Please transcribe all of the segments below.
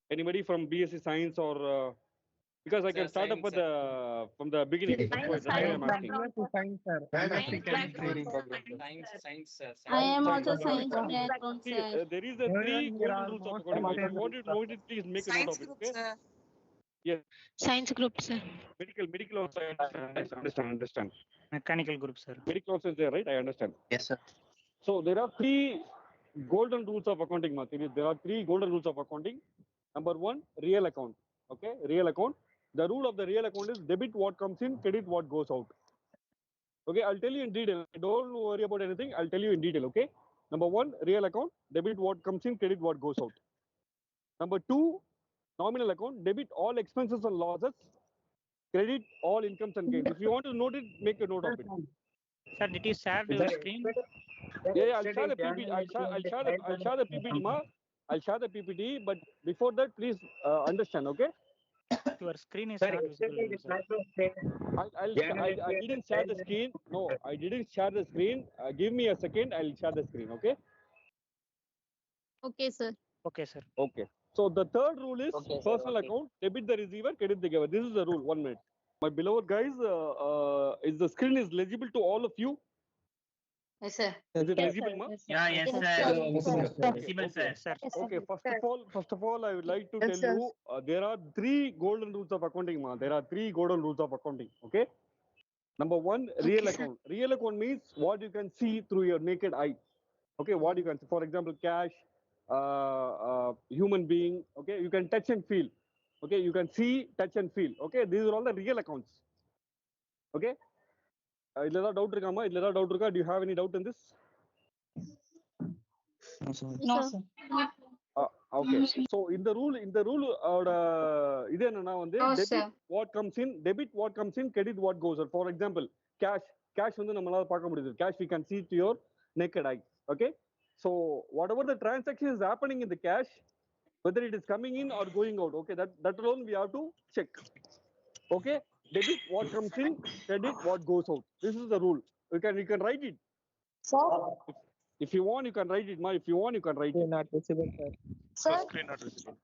Anybody from BSc Science or because I can Sir, start up science, with sir. from the beginning. That's why I'm asking. Science, sir. Science, sir. I Science. am Science. also science background, See, sir. there is a three Everyone here golden are rules of almost accounting. If you same want to know it, please make a note Science of it. group, Okay? sir. Yes. Science group, sir. Medical also I understand. mechanical group, sir. Medical also is there, right? I understand. Yes, sir. So there are three golden rules of accounting, Martin. There are three golden rules of accounting. Number one, real account. Okay, real account. The rule of the real account is debit what comes in, credit what goes out. Okay, I'll tell you in detail. Don't worry about anything. I'll tell you in detail. Okay. Number one, real account. Debit what comes in, credit what goes out. Number two, nominal account. Debit all expenses and losses, credit all incomes and gains. If you want to note it, make a note of it. Sir, did you share the screen? Yeah, I'll share the PPT. I'll share the PPT, ma. I'll share the PPT. But before that, please understand. Okay. Your screen is not visible, sir. I didn't share the screen. No, I didn't share the screen. Give me a second. I'll share the screen. Okay. Okay, sir. Okay, sir. Okay. So the third rule is personal account, debit the receiver, credit the giver. This is the rule. 1 minute. My beloved guys, is the screen is legible to all of you? Yes, sir. Is it Yes, legible, sir. ma? Yes, Yeah, yes, Yes, sir. sir. Visible, sir. Sir. Okay. First of all, I would like to Yes, tell sir. you there are three golden rules of accounting, ma. There are three golden rules of accounting. Okay. Number one, real Okay, sir. account. Real account means what you can see through your naked eye. Okay, what you can see. For example, cash, human being. Okay, you can touch and feel. Okay, you can see, touch and feel. Okay, these are all the real accounts. Okay. இதுல ஏதாவது doubt இருக்காமா? இதுல ஏதாவது doubt இருக்கா? Do you have any doubt in this? No, sir. Okay. So in the rule இது என்னன்னா வந்து No, debit sir. what comes in, debit what comes in, credit what goes out. For example, cash வந்து நம்மளால பார்க்க முடியுது. Cash we can see to your naked eye. Okay. So whatever the transaction is happening in the cash, whether it is coming in or going out, okay, that alone we have to check. Okay. Debit what comes in, credit what goes out. This is the rule. You can write it. Sir. If you want, you can write it, ma. If you want, you can write it. Not visible, sir. Sir. Screen not visible.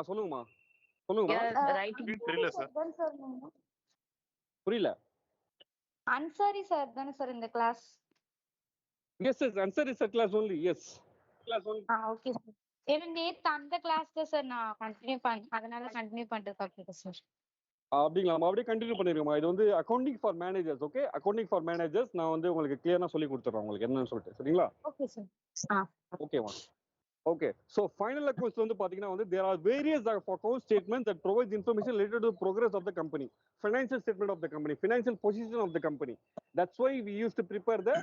சொல்லுங்கம்மா. சொல்லுங்கம்மா. Screen தெரியல sir. புரியல. Ansari sir தானே sir இந்த class? Yes, answer is a class only. Yes. Class only. Okay sir. எனக்கு நேத்து அந்த class தான் சார் நான் அதனால கண்டினியூ பண்றதுக்கு சார். அப்படிங்களாமா, அப்படியே கண்டினியூ பண்ணிருக்கோமா. இது வந்து accounting for managers. Okay, accounting for managers. நான் வந்து உங்களுக்கு கிளியரா சொல்லி கொடுத்துறேன் உங்களுக்கு என்னன்னு சொல்லிட்டு. சரிங்களா? Okay sir. ஓகேவா? Okay, so final accounts வந்து பாத்தீங்கன்னா வந்து there are various account statements that provides information related to the progress of the company, financial statement of the company, financial position of the company. That's why we used to prepare the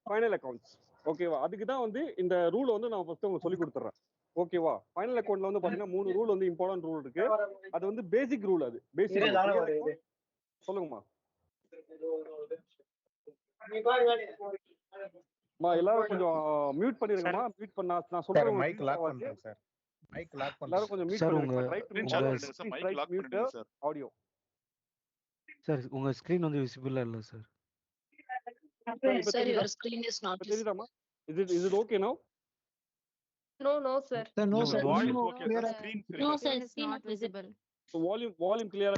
final accounts. ஓகேவா? அதுக்கு தான் வந்து இந்த rule வந்து நான் first உங்களுக்கு சொல்லி கொடுத்துறேன். ஓகேவா? ஃபைனல் அக்கவுண்ட்ல வந்து பாத்தீங்கன்னா 3 ரூல் வந்து இம்பார்ட்டன்ட் ரூல் இருக்கு. அது வந்து பேசிக் ரூல். அது பேசிக். சொல்லுங்கம்மா. எல்லாரும் கொஞ்சம் மியூட் பண்ணிருங்கம்மா. மியூட் பண்ணா நான் சொல்றேன். மைக் லாக் பண்றேன் சார். மைக் லாக் பண்ணுங்க. எல்லாரும் கொஞ்சம் மியூட் பண்ணுங்க. மைக் லாக் பண்ணுங்க சார். ஆடியோ. சார் உங்க ஸ்கிரீன் வந்து விசிபிளா இல்ல sir. Sir, your screen is not visible. Is it okay now? No, sir. No, sir. Volume okay. Screen No, sir, it's not visible. So volume clear.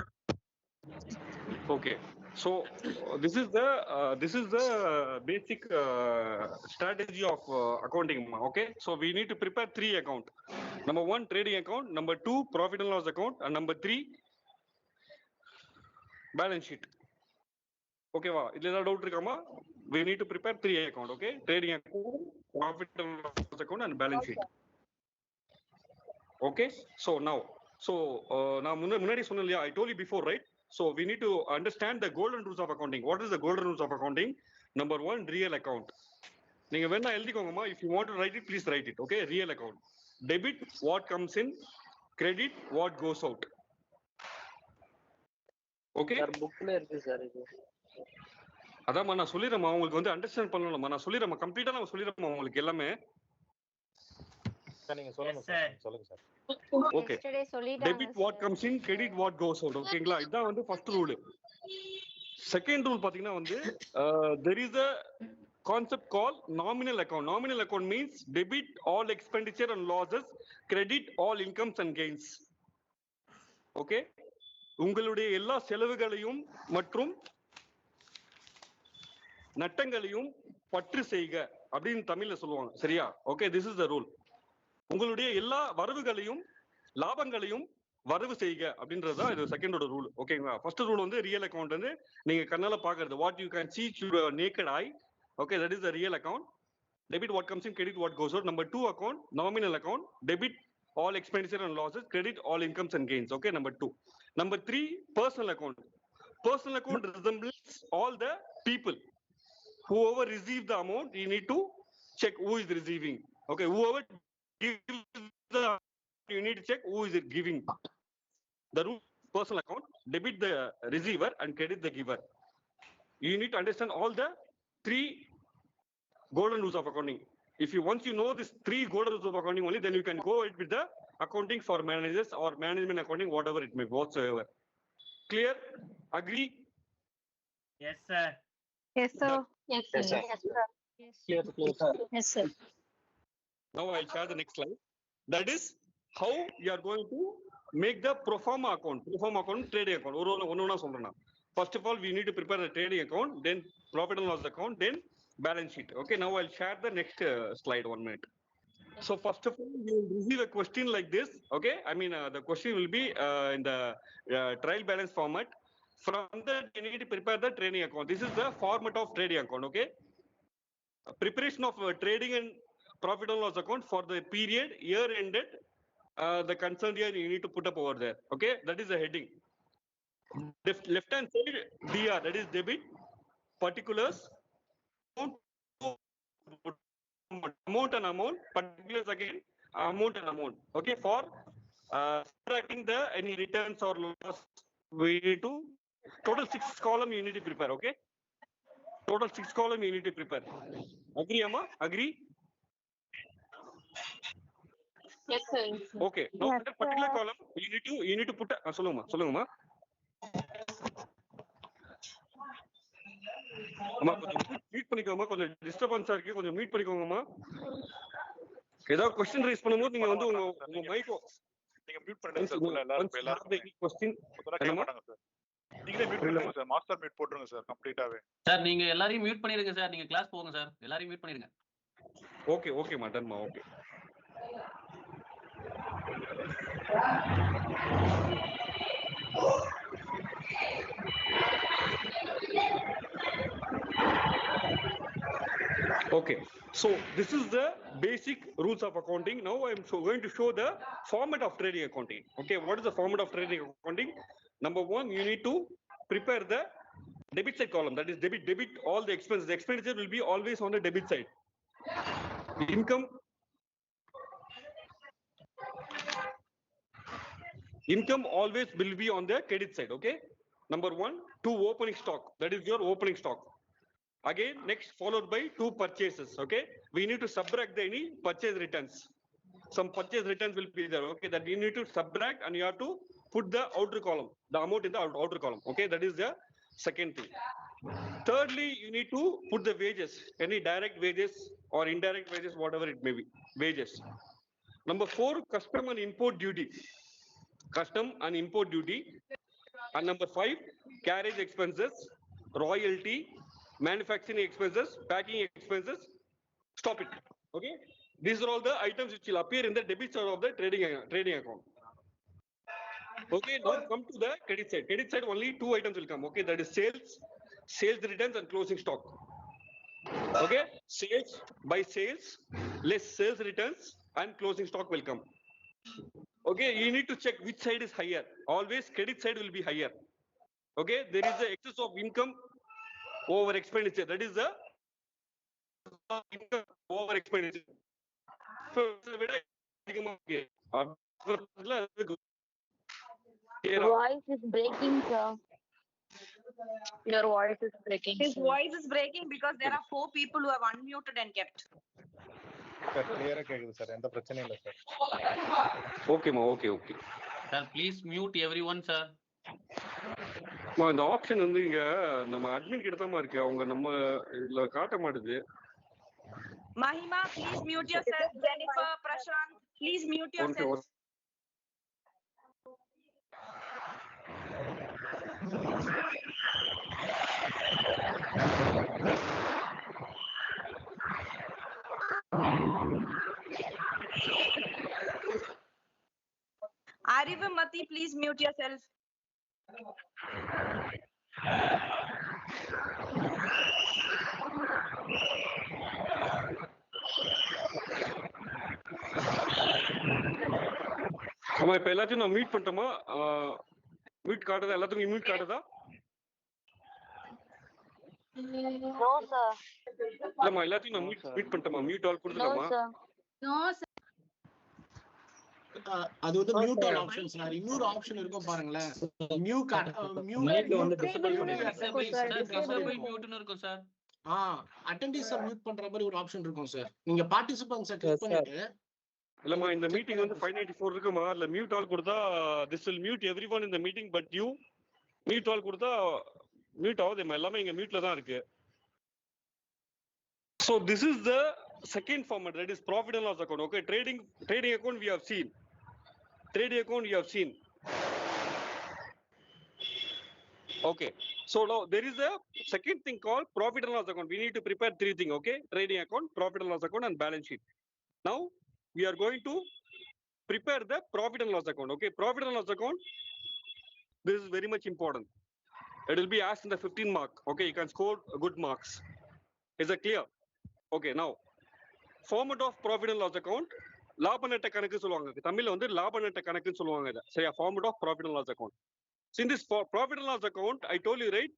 Okay. So this is the basic strategy of accounting. Okay. So we need to prepare 3 account. Number 1, trading account. Number 2, profit and loss account. And number 3, balance sheet. Okay, wow. Is there a doubt? We need to prepare 3 account. Okay. Trading account, profit and loss account, and balance sheet. Okay. So now I told you before, right? So we need to understand the golden rules of accounting. What is the golden rules of accounting? Number 1, real account. நீங்க வேணா எழுதிக்கோங்கம்மா. If you want to write it, please write it. Okay, real account. Debit what comes in, credit what goes out. Okay. Sir புக்ல இருக்கு sir இது. அதாம்மா நான் சொல்லிடுறேம்மா. உங்களுக்கு வந்து understand பண்ணணும்மா. நான் சொல்லிடுறேம்மா. கம்ப்ளீட்டா நான் சொல்லிடுறேம்மா உங்களுக்கு எல்லாமே. நீங்க சொல்லுங்க சார். சொல்லுங்க sir. Okay. Debit what comes in, credit what goes out. ஓகேங்களா? இதான் வந்து ஃபர்ஸ்ட் ரூல். செகண்ட் ரூல் பாத்தீங்கன்னா வந்து there is a concept called nominal account. Nominal account means debit all expenditure and losses, credit all incomes and gains. Okay, உங்களுடைய எல்லா செலவுகளையும் மற்றும் நட்டங்களையும் பற்று செய்க அப்படின்னு தமிழ்ல சொல்லுவாங்க. சரியா? Okay, this is the rule. உங்களுடைய எல்லா வரவுகளையும் லாபங்களையும் வரவு செய்க அப்படின்றதுதான் இது செகண்டோட ரூல். ஓகேங்களா? ஃபர்ஸ்ட் ரூல் வந்து ரியல் அக்கௌண்ட் வந்து நீங்க கண்ணால பாக்குறது, what you can see through your naked eye. Okay, that is the real account. Debit what comes in, credit what goes out. Number 2 account, nominal account, debit all expenditure and losses, credit all incomes and gains. Okay, number 2. Number 3, personal account. Personal account resembles all the people. Whoever receives the amount, you need to check who is receiving. Okay, whoever gives the, you need to check who is it giving. The rule, personal account, debit the receiver and credit the giver. You need to understand all the 3 golden rules of accounting. If you once you know these 3 golden rules of accounting only, then you can go ahead with the accounting for managers or management accounting, whatever it may be whatsoever. Clear? Agree? Yes, sir. Yes, sir. Yes, Yes, sir. Yes, sir. Now I'll share the next slide. That is how you are going to make the pro forma account. Pro forma account, trading account. One சொல்றேன். First of all, we need to prepare the trading account, then profit and loss account, then balance sheet. Okay, now I'll share the next slide. 1 minute. So first of all, you will receive a question like this. Okay, I mean the question will be in the trial balance format. From that, you need to prepare the trading account. This is the format of trading account. Okay, preparation of trading and profit and loss account for the period year ended. The concerned year you need to put up over there. Okay, that is the heading. Left hand side DR, that is debit, particulars, amount and amount, particulars again, amount and amount. Okay, for subtracting the any returns or loss, we need to total 6 column you need to prepare. Okay, total 6 column you need to prepare. Agree, Amma? Agree? Yes, sir. Okay, now that particular column you need to put சொல்லுங்கம்மா. அம்மா கொஞ்சம் meet பண்ணிக்கோமா, கொஞ்சம் டிஸ்டர்பன்ஸா இருக்கு, கொஞ்சம் meet பண்ணிக்கோங்கம்மா. ஏதாவது question rice பண்ணும்போது நீங்க வந்து உங்க மைக் நீங்க மியூட் பண்ணுங்க சார். எல்லாரும் क्वेश्चन கேட்க மாட்டாங்க சார். நீங்களே மியூட் பண்ணுங்க சார். மாஸ்டர் மியூட் போட்டுருங்க சார் கம்ப்ளீட்டாவே. சார் நீங்க எல்லாரையும் மியூட் பண்ணிருங்க சார். நீங்க கிளாஸ் போங்க சார். எல்லாரையும் மியூட் பண்ணிருங்க. ஓகே ஓகே மாட்டன்மா. Okay Okay, so this is the basic rules of accounting. Now I am going to show the format of trading accounting. Okay, what is the format of trading accounting? Number 1, you need to prepare the debit side column. That is debit all the expenses. The expenditure will be always on the debit side. Income always will be on the credit side. Okay, number 1, 2 opening stock. That is your opening stock. Again, next followed by 2 purchases. Okay, we need to subtract any purchase returns. Some purchase returns will be there. Okay, that you need to subtract and you have to put the outer column, the amount in the outer column. Okay, that is the second thing. Thirdly, you need to put the wages, any direct wages or indirect wages, whatever it may be, wages. Number 4, custom and import duty. Custom and import duty. And number 5, carriage expenses, royalty, manufacturing expenses, packing expenses. Stop it. Okay, these are all the items which will appear in the debit side of the trading account. Okay, now come to the credit side. Credit side only 2 items will come. Okay, that is sales returns and closing stock. Okay, sales by sales less sales returns and closing stock will come. Okay, you need to check which side is higher. Always credit side will be higher. Okay, there is the excess of income over expenditure. That is the income over expenditure. So Your voice is breaking, sir. Your voice is breaking. His sir. voice is breaking because there are 4 people who have unmuted and kept. Sir கிளியரா கேக்குது sir. எந்த பிரச்சனையும் இல்ல sir. ஓகேமா. Okay okay sir please mute everyone sir. இந்த option வந்து இங்க நம்ம அட்மின் கிட்ட தான் இருக்கு. அவங்க நம்ம இதுல காட்ட மாட்டுது. Mahima, please mute yourself. Jennifer, Prashant, please mute yourself. Arivamati, please mute yourself. ஆமா இப்ப எல்லாத்தையும் நான் மீட் பண்ணிட்டோமா? மீட் காட்டுதா? எல்லாத்துக்கும் மீட் காட்டுதா? No, sir. இல்லம்மா எல்லாத்தையும் நான் மீட் பண்ணிட்டோமா? மியூட் ஆல் கொடுத்துட்டோமா? No, sir. அது வந்து மியூட் ஆல் ஆப்ஷன் சார். இன்னொரு ஆப்ஷன் இருக்கும் பாருங்களேன். மியூட் டிசேபிள் மியூட்னு இருக்கும் சார். அட்டெண்டன்ஸை மியூட் பண்ற மாதிரி ஒரு ஆப்ஷன் இருக்கும் சார். நீங்க பார்ட்டிசிபென்ட்ஸை கிளிக் பண்ணிட்டு இல்லம்மா இந்த மீட்டிங் வந்து 594 இருக்குமா? இல்ல மியூட் ஆல் கொடுத்தா this will mute everyone in the meeting but you. Mute all கொடுத்தா மியூட் ஆகுது. எல்லாமே இங்க மியூட்ல தான் இருக்கு. So this is the second format, that is profit and loss account. Okay, trading account we have seen. Trading account we have seen. Okay, so now there is a second thing called profit and loss account. We need to prepare three things. Okay, trading account, profit and loss account, and balance sheet. Now we are going to prepare the profit and loss account. Okay, profit and loss account, this is very much important. It will be asked in the 15 mark. Okay, you can score good marks. Is that clear? Okay, now format of profit and loss account, லாப நட்ட கணக்கு சொல்லுவாங்க. தமிழ்ல வந்து லாப நட்ட கணக்குன்னு சொல்லுவாங்க. இத சரியா? format of profit and loss account. So in this profit and loss account, I told you right,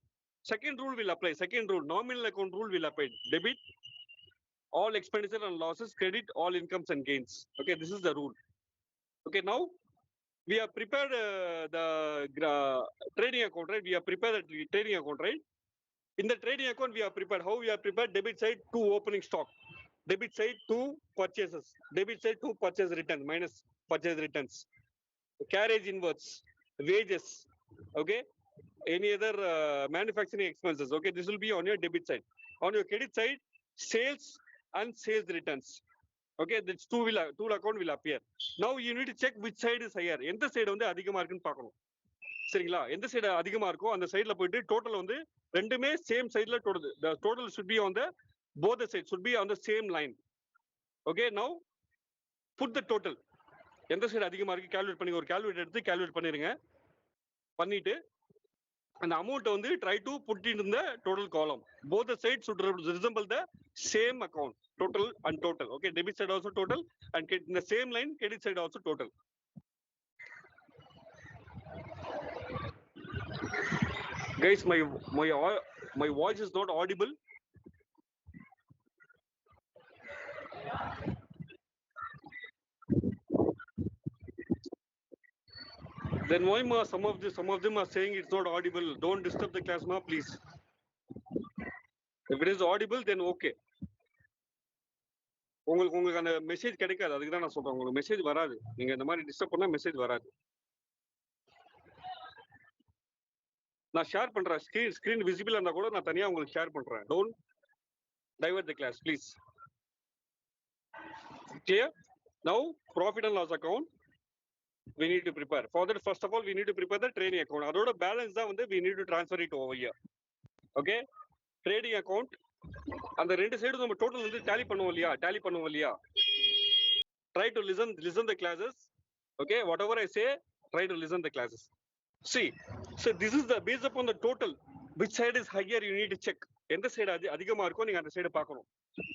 second rule will apply. Second rule, nominal account rule will apply. Debit all expenditure and losses, credit all incomes and gains. Okay, this is the rule. Okay, now we have prepared the trading account, right? We have prepared the trading account, right? In the trading account, we have prepared, how we have prepared debit side to opening stock, debit side to purchases, debit side to purchase returns minus purchase returns, carriage inwards, wages, okay, any other manufacturing expenses. Okay, this will be on your debit side. On your credit side, sales and sales returns. Okay, this two account will appear. Now you need to check which side is higher. எந்த side வந்து அதிகமா இருக்குன்னு பார்க்கணும். சரிங்களா? எந்த side அதிகமா இருக்கோ அந்த சைடுல போயிட்டு டோட்டல் வந்து ரெண்டுமே சேம் சைடுல total. The total should be on the both the sides should be on the same line. Okay, now put the total. எந்த சைடு அதிகமா இருக்கு கால்குலேட் பண்ணி ஒரு கால்குலேட்டர் எடுத்து கால்குலேட் பண்ணிருங்க. பண்ணிட்டு அந்த அமௌண்ட் வந்து try to put it in the total column. Both the sides should resemble the same account, total and total. Okay, debit side also total and in the same line credit side also total. Guys, my voice is not audible. Then why ma some of them are saying it's not audible? Don't disturb the class, ma, please. If it is audible, then okay. உங்களுக்கு அந்த message கிடைக்காது. அதுக்கு தான் நான் சொல்றேன். உங்களுக்கு message வராது. நீங்க இந்த மாதிரி டிஸ்டர்ப் பண்ணா மெசேஜ் வராது. நான் ஷேர் பண்றேன். ஸ்கிரீன் விசிபிள் இருந்தா கூட நான் தனியா உங்களுக்கு ஷேர் பண்றேன். Don't divert the class, please. Clear? Now profit and loss account we need to prepare. For that, first of all, we need to prepare the trading account. அதோட balance தான் வந்து we need to transfer it over here. Okay, trading account அந்த ரெண்டு side நம்ம total வந்து tally பண்ணுவோம் இல்லையா? Try to listen the classes. Okay, whatever I say, try to listen the classes. See, so this is the based upon the total, which side is higher you need to check. எந்த side அதிகமா இருக்கோ நீங்க அந்த side பார்க்கணும்.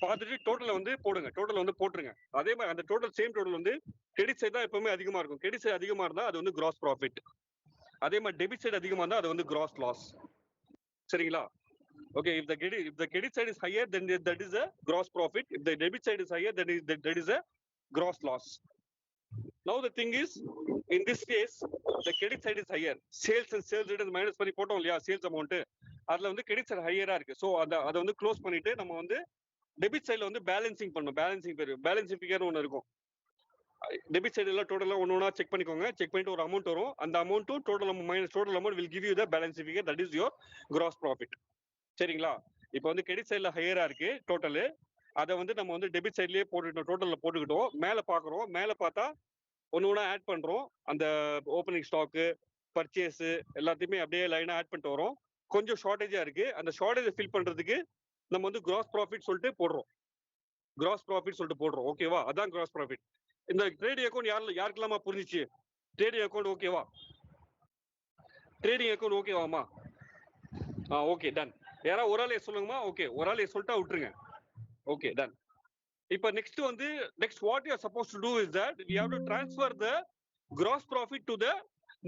பார்த்துட்டு டோட்டலை வந்து போடுங்க. Total வந்து போட்டுருங்க. அதே மாதிரி அந்த டோட்டல் சேம் டோட்டல் வந்து கிரெடிட் சைடு தான் எப்பவுமே அதிகமா இருக்கும். கிரெடிட் சைடு அதிகமா இருந்தா அது வந்து கிராஸ் ப்ராஃபிட். அதே மாதிரி டெபிட் சைடு அதிகமா இருந்தா அது வந்து கிராஸ் லாஸ். சரிங்களா? Okay, if the credit side is higher, then that is a gross profit. If the debit side is higher, then that is a gross loss. Now the thing is, in this case, the credit side is higher. Sales and sales returns minus பண்ணி போட்டோம் இல்லையா? Sales amount அதுல வந்து credit side ஹையரா இருக்கு. So அதை வந்து close பண்ணிட்டு நம்ம வந்து டெபிட் சைட்ல வந்து பேலன்சிங் பண்ணணும். பேலன்சிங் ஃபிகர் ஒன்று இருக்கும். டெபிட் சைடு எல்லாம் டோட்டலா ஒன்னா செக் பண்ணிக்கோங்க. செக் பண்ணிட்டு ஒரு அமௌண்ட் வரும். அந்த அமௌண்ட்டும் total minus total amount will give you the balancing figure, that is your gross profit. சரிங்களா? இப்போ வந்து கிரெடிட் சைட்ல ஹையரா இருக்கு டோட்டல். அதை வந்து நம்ம வந்து டெபிட் சைட்லயே போட்டுக்கிட்டோம். டோட்டல்ல போட்டுக்கிட்டோம். மேல பாக்குறோம். மேல பார்த்தா ஒன்னு ஆட் பண்றோம். அந்த ஓப்பனிங் ஸ்டாக்கு, பர்ச்சேஸ் எல்லாத்தையுமே அப்படியே லைனா ஆட் பண்ணிட்டு வரோம். கொஞ்சம் ஷார்டேஜா இருக்கு. அந்த ஷார்டேஜை ஃபில் பண்றதுக்கு நம்ம வந்து கிராஸ் ப்ராஃபிட் சொல்லிட்டு போடுறோம். கிராஸ் ப்ராஃபிட் சொல்லிட்டு போடுறோம். ஓகேவா? அதான் கிராஸ் ப்ராஃபிட். இந்த ட்ரேடிங் அக்கௌண்ட் யாருக்கெல்லாமா புரிஞ்சிச்சு? ட்ரேடிங் அக்கௌண்ட் ஓகேவா? ட்ரேடிங் அக்கௌண்ட் ஓகேவாமா? Okay done. யாரா ஒரு ஆளே சொல்லுங்கம்மா. ஓகே, ஒரு ஆளே சொல்லிட்டா விட்டுருங்க. Okay done. இப்போ next what you are suppose to do is that we have to transfer the gross profit to the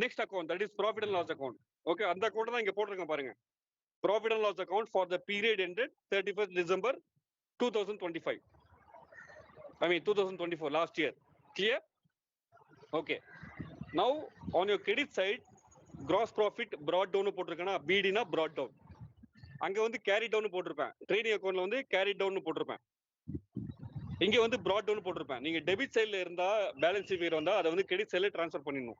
next account, that is profit and loss account. Okay, அந்த அக்கௌண்ட் தான் இங்க போட்டிருக்கேன் பாருங்க. Profit and loss account for the period ended 31st December 2025. I mean 2024, last year. Clear? Okay. Now on your credit side, gross profit brought down போட்டிருக்கேனா, BD னா brought down. அங்க வந்து carry down போட்டிருப்பேன். Trading அக்கௌண்ட்ல வந்து carry down போட்டிருப்பேன். இங்க வந்து brought down போட்டிருப்பேன். நீங்க டெபிட் சைடுல இருந்தா பேலன்ஸ் ஃபிகர் வந்தா அதை வந்து கிரெடிட் சைடுல ட்ரான்ஸ்ஃபர் பண்ணிடணும்.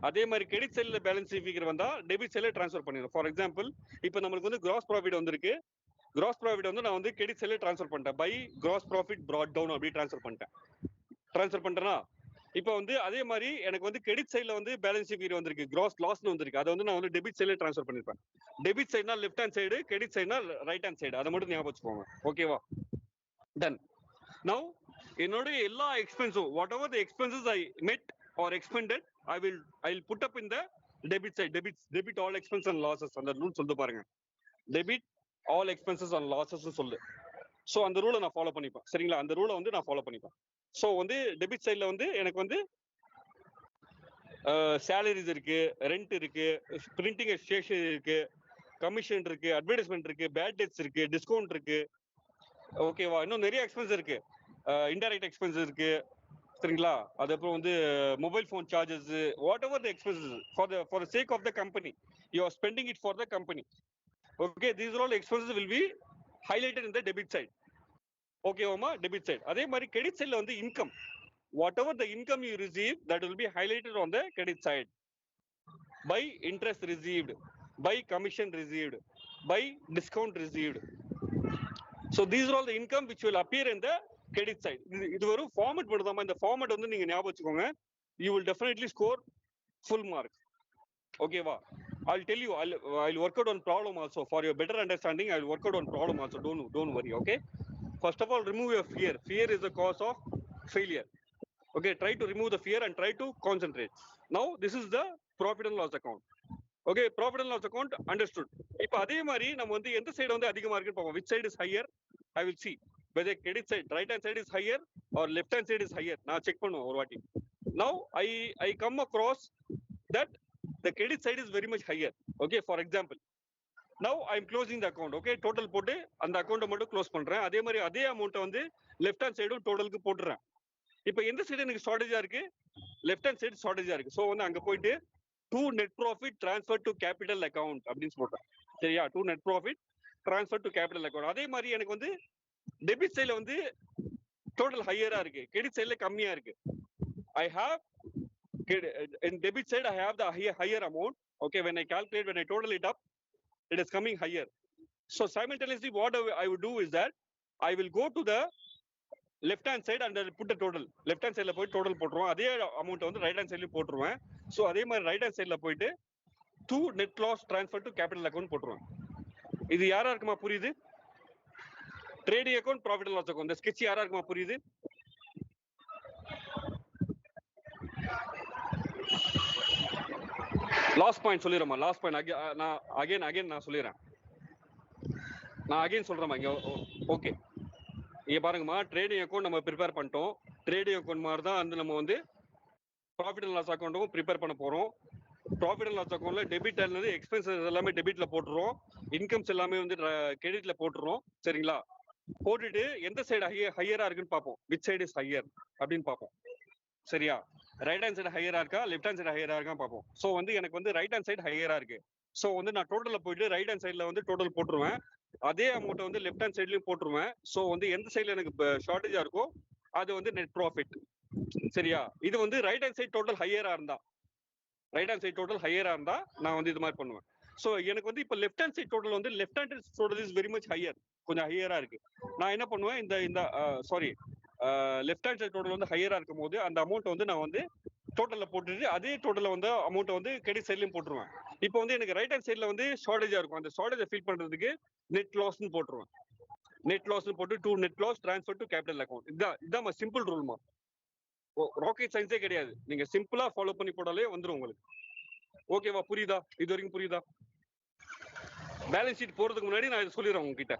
அதே மாதிரி கிரெடிட் சைடுல பேலன்ஸ் ஃபிகர் வந்தா டெபிட் சைடுல ட்ரான்ஸ்ஃபர் பண்ணிடணும். ஃபார் எக்ஸாம்பிள், இப்போ நம்மளுக்கு வந்து கிராஸ் ப்ராஃபிட் வந்திருக்கு. கிராஸ் ப்ராஃபிட் வந்து நான் வந்து கிரெடிட் சைடுல ட்ரான்ஸ்ஃபர் பண்ணிட்டேன். By gross profit brought down அப்படி ட்ரான்ஸ்ஃபர் பண்ணிட்டேனா, இப்போ வந்து அதே மாதிரி எனக்கு வந்து கிரெடிட் சைடுல வந்து பேலன்ஸ் ஃபிகர் வந்திருக்கு, கிராஸ் லாஸ்னு வந்திருக்கு. அதை வந்து நான் வந்து டெபிட் சைடுல ட்ரான்ஸ்ஃபர் பண்ணிருப்பேன். டெபிட் சைடுனா லெஃப்ட் ஹேண்ட் சைடு, கிரெடிட் சைடுனா ரைட் ஹேண்ட் சைடு. அதை மட்டும் ஞாபகம் வச்சுக்கோங்க. ஓகேவா? டன். நவ் என்னோட எல்லா எக்ஸ்பென்ஸும் what ever the expenses I met or expended I will put up in the debit side. Debit all expense and losses. அந்த ரூல் சொல்லிட்டு பாருங்க. Debit all expenses and losses சொல்லு. ஸோ அந்த ரூலை நான் ஃபாலோ பண்ணிப்பேன். சரிங்களா? அந்த ரூலை வந்து நான் ஃபாலோ பண்ணிப்பேன். ஸோ வந்து டெபிட் சைட்ல வந்து எனக்கு வந்து சேலரிஸ் இருக்கு, ரெண்ட் இருக்கு, பிரிண்டிங் ஸ்டேஷன் இருக்கு, கமிஷன் இருக்கு, அட்வர்டைஸ்மெண்ட் இருக்கு, பேட் டெட்ஸ் இருக்கு, டிஸ்கவுண்ட் இருக்கு. ஓகேவா? இன்னும் நிறைய எக்ஸ்பென்ஸ் இருக்கு. இன்டைரக்ட் எக்ஸ்பென்ஸ் இருக்கு. சரிங்களா? அதுக்கப்புறம் வந்து mobile phone charges, whatever the expenses for the sake of the company you are spending it for the company. Okay, these are all expenses will be highlighted in the debit side. ஓகேவாமா? Debit side. அதே மாதிரி credit சைட்ல வந்து income, whatever the income you receive that will be highlighted on the credit side. By interest received, by commission received, by discount received. So these are all the income which will appear in the credit side. இது ஒரு format பண்ணுதாமா. இந்த format வந்து நீங்க ஞாபகம் வச்சுக்கோங்க. You will definitely score full mark. ஓகேவா? I'll tell you, I'll work out on problem also. For your better understanding, I'll work out on problem also. Don't worry. Okay. First of all, remove your fear. Fear is the cause of failure. Okay. Try to remove the fear and try to concentrate. Now this is the profit and loss account. Okay, profit and loss account understood. இப்போ அதே மாதிரி நம்ம வந்து எந்த side வந்து அதிகமா இருக்குன்னு பார்ப்போம். Which side is higher I will see whether credit side, right hand side is higher or left hand side is higher. நான் செக் பண்ணுவேன் ஒரு வாட்டி. Now I come across that the credit side is very much higher. Okay, for example now I am closing the account. Okay, total போட்டு அந்த அக்கௌண்ட்டை மட்டும் close பண்றேன். அதே மாதிரி அதே அமௌண்ட்டை வந்து லெஃப்ட் ஹேண்ட் சைடும் டோட்டலுக்கு போட்டுறேன். இப்போ எந்த சைடு எனக்கு ஷார்டேஜா இருக்கு? லெஃப்ட் ஹேண்ட் சைடு ஷார்டேஜா இருக்கு. ஸோ வந்து அங்க போயிட்டு to net profit transfer to capital account அப்படின்னு சொல்றேன். சரியா? to net profit transfer to capital account. அதே மாதிரி எனக்கு வந்து டெபிட் சைடுல வந்து டோட்டல் ஹையரா இருக்கு, கிரெடிட் சைடுல கம்மியா இருக்கு. I have in debit side I have the higher amount. Okay, when I calculate, when I total it up, it is coming higher. So simultaneously what I would do is that I will go to the left hand side and I'll put the total. Left hand side la போய் total போட்டுருவேன். அதே amount வந்து right hand சைடுல போட்டுருவேன். So அதே மாதிரி right hand சைடுல போயிட்டு to net loss transfer to capital account போட்டுருவேன். இது யாரா இருக்குமா புரியுது? Trading account, profit and loss account. இந்த ஸ்கெட்ச் யாரா இருக்குமா புரியுது? லாஸ்ட் பாயிண்ட் சொல்லிடுறேன். லாஸ்ட் பாயிண்ட் நான் அகைன் நான் சொல்லிடுறேன். நான் அகைன் சொல்றேன் இங்க. ஓகே, இங்க பாருங்கம்மா, ட்ரேடிங் அக்கௌண்ட் நம்ம ப்ரிப்பேர் பண்ணிட்டோம். ட்ரேடிங் அக்கௌண்ட் மாதிரி தான் வந்து நம்ம வந்து ப்ராஃபிட் அண்ட் லாஸ் அக்கௌண்ட்டும் ப்ரிப்பேர் பண்ண போறோம். ப்ராஃபிட் அண்ட் லாஸ் அக்கௌண்ட்ல டெபிட் இருந்து எக்ஸ்பென்சஸ் எல்லாமே டெபிட்ல போட்டுருவோம், இன்கம்ஸ் எல்லாமே வந்து கிரெடிட்ல போட்டுருவோம். சரிங்களா? போட்டுட்டு எந்த சைடு ஹையரா இருக்குன்னு பார்ப்போம். விச் சைடு இஸ் ஹையர் அப்படின்னு பார்ப்போம். சரியா? ரைட் ஹேண்ட் சைடு ஹையரா இருக்கா, லெஃப்ட் ஹேண்ட் சைடு ஹையரா இருக்கா பார்ப்போம். ஸோ வந்து எனக்கு வந்து ரைட் ஹேண்ட் சைடு ஹையரா இருக்கு. ஸோ வந்து நான் டோட்டல்ல போயிட்டு ரைட் ஹேண்ட் சைட்ல வந்து டோட்டல் போட்டுருவேன். அதே அமௌண்ட் வந்து லெஃப்ட் ஹேண்ட் சைட்லயும் போட்டுருவேன். ஸோ வந்து எந்த சைட்ல எனக்கு ஷார்டேஜா இருக்கோ அது வந்து நெட் ப்ராஃபிட். சரியா? இது வந்து ரைட் ஹேண்ட் சைட் டோட்டல் ஹையரா இருந்தா, நான் வந்து இது மாதிரி பண்ணுவேன். ஸோ எனக்கு வந்து இப்போ லெஃப்ட் ஹேண்ட் சைட் டோட்டல் வந்து left hand total is very much higher, கொஞ்சம் ஹையரா இருக்கு. நான் என்ன பண்ணுவேன், இந்த sorry left hand side total வந்து ஹையரா இருக்கும் போது அந்த அமௌண்ட் வந்து நான் வந்து டோட்டல்ல போட்டுட்டு அதே டோட்டல்ல வந்து அமௌண்ட் வந்து கிரெடிட் சைட்லயும் போட்டுருவேன். இப்போ வந்து எனக்கு ரைட் ஹேண்ட் சைட்ல வந்து ஷார்டேஜா இருக்கும். அந்த ஷார்டேஜை ஃபில் பண்றதுக்கு நெட் லாஸ்னு போட்டுருவேன். நெட் லாஸ்னு போட்டு to net loss transfer to capital account. இதான் சிம்பிள் ரூல்மா. ராக்கெட் சயின்ஸே கிடையாது. நீங்க சிம்பிளா ஃபாலோ பண்ணி போடாலே வந்துரும் உங்களுக்கு. ஓகேவா? புரியுதா? இது வரைக்கும் புரியுதா? பேலன்ஸ் ஷீட் போறதுக்கு முன்னாடி நான் இதை சொல்லிடுறேன் உங்ககிட்ட.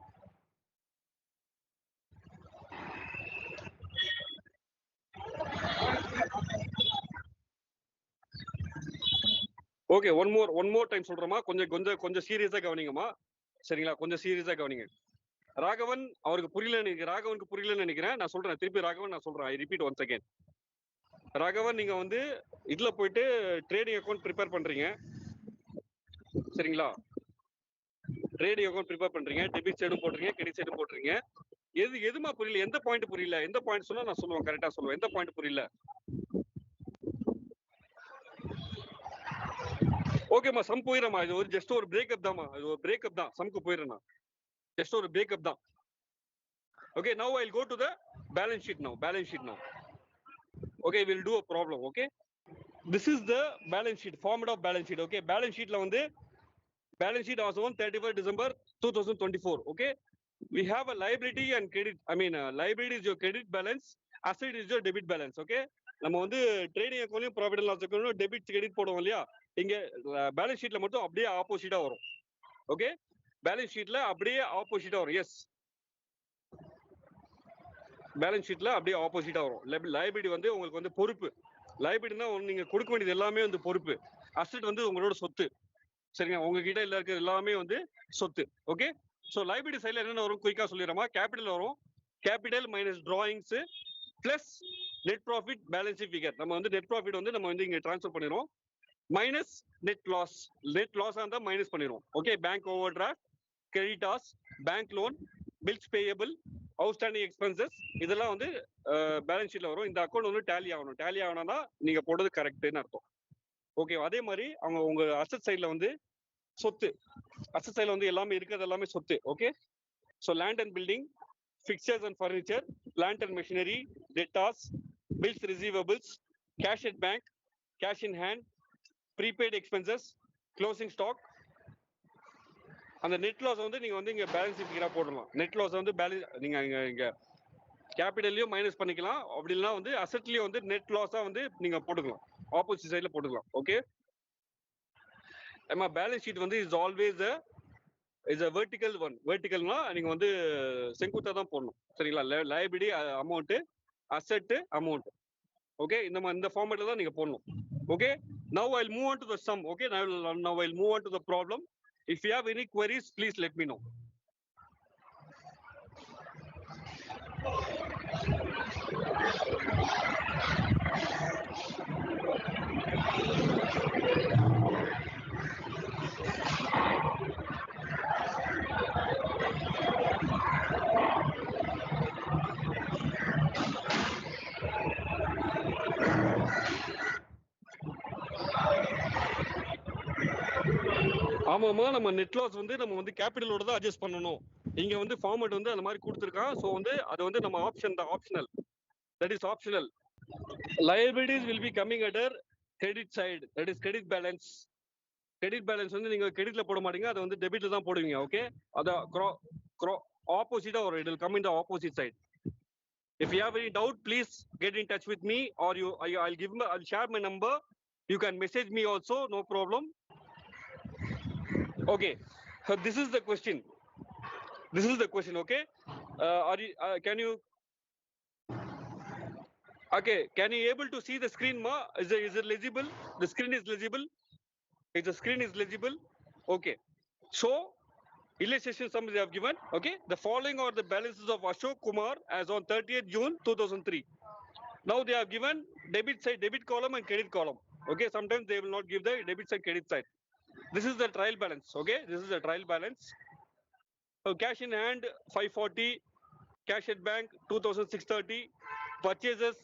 ஓகே, ஒன் மோர் டைம் சொல்றேமா. கொஞ்சம் சீரியஸா கவனிங்கம்மா. சரிங்களா? கொஞ்சம் சீரியஸா கவனிங்க. ராகவன் அவருக்கு ராகவனுக்கு புரியலன்னு நினைக்கிறேன். நான் சொல்றேன் திருப்பி ராகவன் நான் சொல்றேன். I repeat once again. Raghavan, நீங்க வந்து இதுல போயிட்டு ட்ரேடிங் அக்கௌண்ட் ப்ரிப்பேர் பண்றீங்க. சரிங்களா? ட்ரேடிங் அக்கௌண்ட் ப்ரிப்பேர் பண்றீங்க. டெபிட் சைடும் போடுறீங்க, கிரெடிட் சைடும் போடுறீங்க. எதுமா புரியல? எந்த பாயிண்ட் புரியல? எந்த பாயிண்ட் சொன்னா நான் சொல்லுவேன், கரெக்டா சொல்லுவேன். எந்த பாயிண்ட் புரியல? ஓகேமா, சம் போயிடமா. இது ஒரு ஜஸ்ட் ஒரு பிரேக்கப் தான்மா. இது ஒரு பிரேக்கப் தான். சம்க்கு போயிடுறேன். ஜஸ்ட் ஒரு பிரேக்கப் தான். Okay, now I'll go to the balance sheet now. Okay, we'll do a problem. Okay, this is the balance sheet, format of balance sheet. Okay, balance sheet la vandu balance sheet as on 31st December 2024. Okay, we have a liability and credit. Liability is your credit balance, asset is your debit balance. Okay, நம்ம வந்து trading அக்கௌண்ட்லயும் profit and loss அக்கௌண்ட்லயும் debit credit போடுவோம் இல்லையா? இங்க balance ஷீட்ல மட்டும் அப்படியே ஆப்போசிட்டா வரும். ஓகே, பேலன்ஸ் ஷீட்ல அப்படியே ஆப்போசிட்டா வரும். எஸ், பேலன்ஸ் ஷீட்ல அப்படியே ஆப்போசிட்டா வரும். லைபிலிட்டி வந்து உங்களுக்கு வந்து பொறுப்பு. லைபிலிட்டினா நீங்க கொடுக்க வேண்டியது எல்லாமே வந்து பொறுப்பு. அசெட் வந்து உங்களோட சொத்து. சரிங்க, உங்ககிட்ட இருக்கிற எல்லாமே வந்து சொத்து. ஓகே, ஸோ லைபிலிட்டி சைட்ல என்னென்ன வரும் குயிக்கா சொல்லிடுறோமா. கேபிட்டல் வரும். Capital minus drawings plus net profit balance figure. நம்ம வந்து நெட் ப்ராஃபிட் வந்து நம்ம வந்து இங்க டிரான்ஸ்ஃபர் பண்ணிடுவோம். Minus net loss. நெட் லாஸா இருந்தா மைனஸ் பண்ணிடுவோம். Okay, bank overdraft, creditors, bank loan, bills payable, outstanding expenses, இதெல்லாம் வந்து பேலன்ஸ் ஷீட்ல வரும். இந்த அக்கௌண்ட் வந்து டேலி ஆகணும். டேலி ஆகணும்னா நீங்க போடுறது கரெக்ட்னு அர்த்தம். ஓகே, அதே மாதிரி உங்க அசெட் சைட்ல வந்து சொத்து. அசெட் சைட்ல வந்து எல்லாமே இருக்கிறது எல்லாமே சொத்து. Okay, so land and building, fixtures and furniture, plant and machinery, debtors, bills receivables, cash at bank, cash in hand, prepaid expenses, closing stock. அந்த நெட் லாஸ் வந்து நீங்க வந்து இங்க பேலன்ஸ் ஃபிகரா போடலாம். நெட் லாஸ் வந்து நீங்க இங்க கேபிட்டல்லயும் மைனஸ் பண்ணிக்கலாம். அப்படி இல்லைன்னா வந்து அசெட்லயும் வந்து நெட் லாஸா வந்து நீங்க போட்டுக்கலாம். ஆப்போசிட் சைட்ல போட்டுக்கலாம். ஓகே, நம்ம பேலன்ஸ் ஷீட் வந்து is always is a vertical one. வெர்டிகல்னா நீங்க வந்து செங்குத்தா தான் போடணும். சரிங்களா? Liability amount, asset amount. Okay, இந்த ஃபார்மேட்ல தான் நீங்க போடணும். Okay, now I'll move on to the sum. Okay, now I'll move on to the problem. If you have any queries, please let me know. ஆமாமா, நம்ம நெட் லாஸ் வந்து நம்ம வந்து கேபிட்டலோட தான் அட்ஜஸ்ட் பண்ணணும். இங்க வந்து ஃபார்மேட் வந்து அந்த மாதிரி கொடுத்துருக்கான். ஸோ வந்து அது வந்து நம்ம optional. That is optional. liabilities will be coming under credit side, that is credit balance. Credit balance வந்து நீங்க கிரெடிட்ல போட மாட்டீங்க, அது வந்து டெபிட்ல தான் போடுவீங்க. ஓகே, அது ஆப்போசிட்டா வரும். it will come in the opposite side. If you have any doubt, please get in touch with me, or I'll share my number. You can message me also, no problem. Okay, this is the question. Okay, can you able to see the screen, ma? Is it legible? The screen is legible. If the screen is legible, okay. So illustration sum they have given. Okay, the following are the balances of Ashok Kumar as on 30th June 2003. Now they have given debit side, debit column and credit column. Okay, sometimes they will not give the debit side, credit side. This is the trial balance. Okay, this is the trial balance. So cash in hand 540, cash at bank 2630, purchases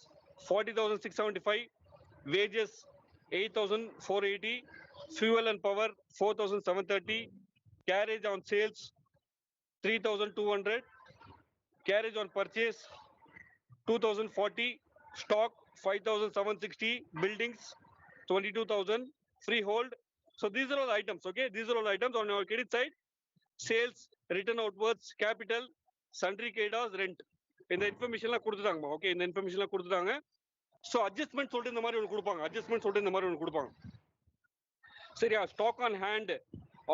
40,675, wages 8,480, fuel and power 4,730, carriage on sales 3,200, carriage on purchase 2,040, stock 5,760 buildings, 22,000 freehold. So these are all the items. Okay, these are all the items on your credit side. Sales, return outwards, capital, sundry creditors, rent. இந்த இன்ஃபர்மேஷன்லாம் கொடுத்துட்டாங்கம்மா. Okay, இந்த இன்ஃபர்மேஷன்லாம் கொடுத்துட்டாங்க. So adjustment சொல்லிட்டு இந்த மாதிரி ஒன்று கொடுப்பாங்க. Adjustment சொல்லிட்டு இந்த மாதிரி ஒன்று கொடுப்பாங்க. சரியா? Stock on hand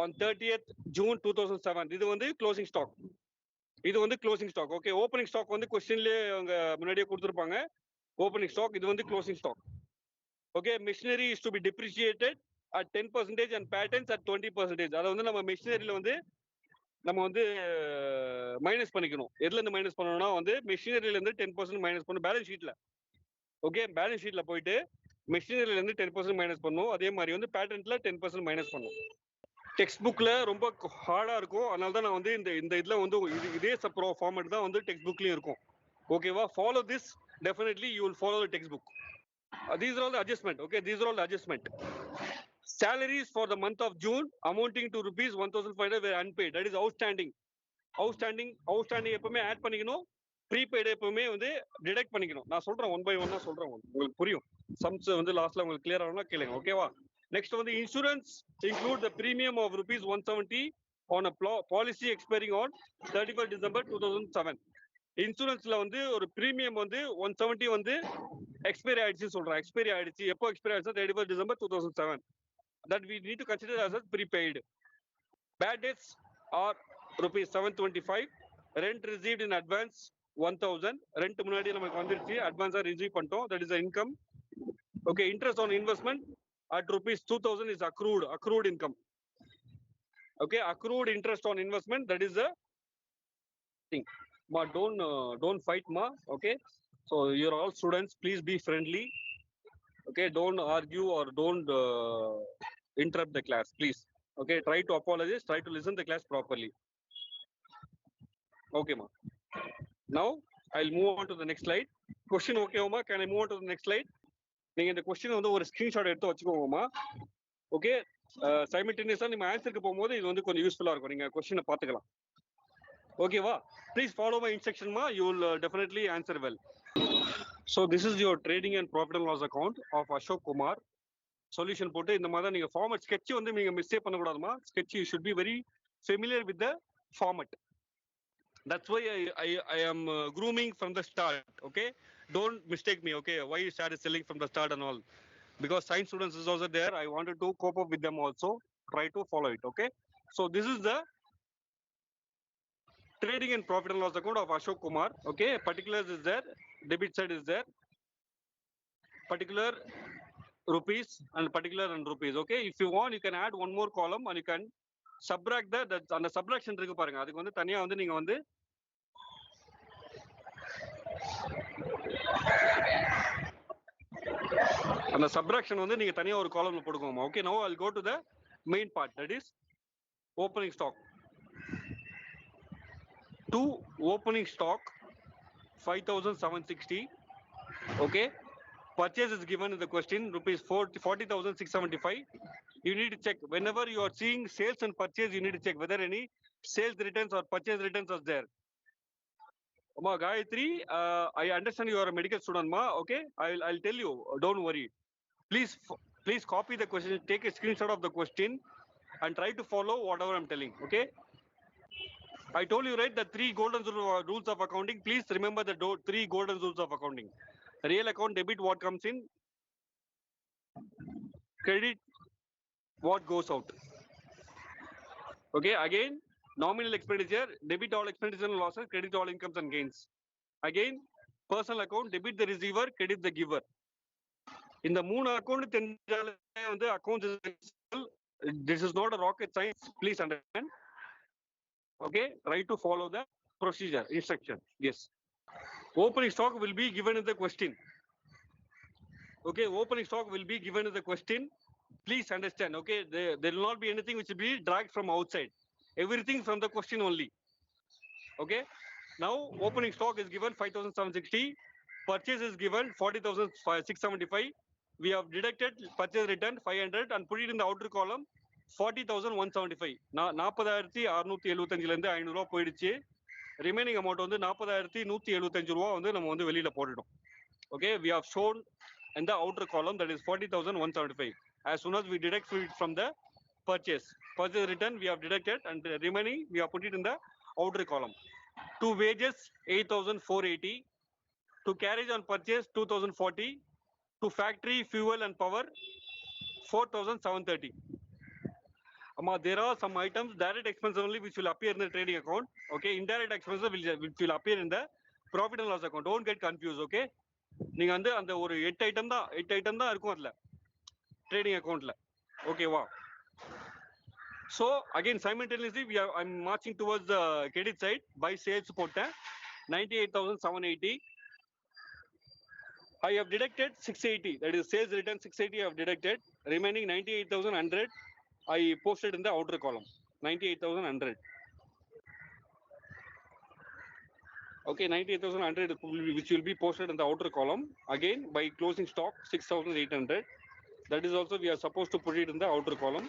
on 30th June 2007. இது வந்து க்ளோசிங் ஸ்டாக். இது வந்து closing stock. Okay, opening stock வந்து கொஸ்டின்லேயே அவங்க முன்னாடியே கொடுத்துருப்பாங்க. ஓப்பனிங் ஸ்டாக், இது வந்து closing stock. Okay, machinery is to be depreciated at 10% and patents at 20%. அதை வந்து நம்ம மிஷினரியில வந்து நம்ம வந்து மைனஸ் பண்ணிக்கணும். எதுல இருந்து மைனஸ் பண்ணணும்னா வந்து மிஷினரியில இருந்து 10% மைனஸ் பண்ணணும் பேலன்ஸ் ஷீட்ல. ஓகே, பேலன்ஸ் ஷீட்ல போயிட்டு மிஷினரியில இருந்து 10% மைனஸ் பண்ணணும். அதே மாதிரி வந்து பேட்டன்ட்ல 10% மைனஸ் பண்ணணும். டெக்ஸ்ட் புக்ல ரொம்ப ஹார்டா இருக்கும். அதனால தான் நான் வந்து இந்த இதுல வந்து இதே ஃபார்மேட் தான் வந்து டெக்ஸ்ட் புக்லயும் இருக்கும். ஓகேவா? Follow this, definitely you will follow the text book. These are all the adjustment. Okay, these are all the adjustment. Salaries for the month of June amounting to rupees 1,500 were unpaid. That is outstanding. Outstanding எப்பவுமே add பண்ணிக்கணும். Prepaid எப்பவுமே வந்து detect பண்ணிக்கணும். நான் சொல்றேன் one by ஒன்னா சொல்றேன், உங்களுக்கு புரியும். சம்ஸ் வந்து லாஸ்ட்ல உங்களுக்கு கிளியர் ஆகணும்னா கேளுங்க. ஓகேவா? நெக்ஸ்ட் வந்து insurance include the premium of rupees 170 on a policy expiring on 31st December 2007. இன்சூரன்ஸ்ல வந்து ஒரு பிரீமியம் வந்து 170 வந்து எக்ஸ்பைரி ஆயிடுச்சு சொல்றேன். எக்ஸ்பைரி ஆயிடுச்சு. எப்போ எக்ஸ்பைரி ஆயிடுச்சு? 31st December 2007. That we need to consider as a prepaid. Bad debts are rupees 725. Rent received in advance 1,000. Rent முன்னாடி நமக்கு வந்துருச்சு, அட்வான்ஸா ரிசீவ் பண்ணிட்டோம். That is the income. Okay, interest on investment at rupees 2,000 is accrued income. Okay, accrued interest on investment, that is the thing. Ma, don't fight, ma. Okay, so you're all students, please be friendly. Okay, don't argue or don't interrupt the class, please. Okay, try to apologize, try to listen the class properly. Okay, ma. Now I'll move on to the next slide. Question okay, ma? Can I move on to the next slide? நீங்க இந்த question வந்து ஒரு screenshot எடுத்து வச்சுக்கோங்கம்மா. Okay, சைமல்டேனியஸா நீங்க ஆன்சருக்கு போகும்போது இது வந்து கொஞ்சம் யூஸ்ஃபுல்லா இருக்கும். நீங்க கொஸ்டினை பார்த்துக்கலாம். ஓகேவா? ப்ளீஸ் ஃபாலோ மை இன்ஸ்ட்ரக்ஷன் மா. You will definitely answer well. So this is your trading and profit and loss account of Ashok Kumar. Solution போட்டு இந்த மாதிரி தான் நீங்க ஃபார்மட் ஸ்கெட்ச் வந்து நீங்க மிஸ்டேக் பண்ணக்கூடாதுமா. Sketch you should be very familiar with the format. That's why I am grooming from the start. Okay, don't mistake me. Okay, why you started selling from the start and all, because science students is also there. I wanted to cope up with them also. Try to follow it. Okay, so this is the trading and profit and loss account of Ashok Kumar. Okay, particulars is there, debit side is there, particular rupees and particular and rupees. Okay, if you want you can add one more column and you can subtract that அந்த subtraction இருக்கு பாருங்க. அதுக்கு வந்து தனியா வந்து நீங்க வந்து அந்த subtraction வந்து நீங்க தனியா ஒரு காலம்ல போடுங்க. Okay, now I'll go to the main part, that is opening stock. To opening stock 5,760. Okay, purchase is given in the question rupees 40,675. You need to check whenever you are seeing sales and purchase, you need to check whether any sales returns or purchase returns are there. Ma Gayatri, I understand you are a medical student, ma. Okay, I'll tell you, don't worry. Please copy the question, take a screenshot of the question and try to follow whatever I'm telling. Okay, I told you, right, the 3 golden rules of accounting. Please remember the 3 golden rules of accounting. Real account debit what comes in, credit what goes out. Okay, again nominal expenditure, debit all expenditure and losses, credit all incomes and gains. Again personal account, debit the receiver, credit the giver. In the 3 account தெரிஞ்சாலே வந்து accounts, this is not a rocket science, please understand. Okay, try to follow the procedure instruction. Yes, opening stock will be given in the question. Okay, opening stock will be given in the question. Please understand. Okay, there will not be anything which will be dragged from outside. Everything from the question only. Okay, now opening stock is given 5,760. Purchase is given 40,675. We have deducted purchase return 500 and put it in the outer column 40,175. 40,675 ல இருந்து 500 ரூபாய் போயிடுச்சு. Remaining amount வந்து 40,175 ரூபாய் வந்து நம்ம வந்து வெளியில போட்டுட்டோம். Okay, we have shown in the outer column, that is 40,175. As soon as we deduct it from the purchase return, we have deducted, and the remaining we have put it in the outer column. To wages 8,480, to carriage on purchase 2,040, to factory fuel and power 4,730. There are some items, direct expenses only, which will appear in the trading account. Okay, indirect expenses which will appear in the profit and loss account. Don't get confused. Okay, நீங்க வந்து அந்த ஒரு 8 item தான் இருக்கும் அதுல trading accountல. Okay, wow. So again, simultaneously I'm marching towards the credit side. By sales போட்டேன் 98,780. I have deducted 680. That is sales return 680 I have deducted. Remaining 98,100 I posted in the outer column. 98,100. Okay, 98,100 which will be posted in the outer column. Again, by closing stock 6,800. That is also we are supposed to put it in the outer column.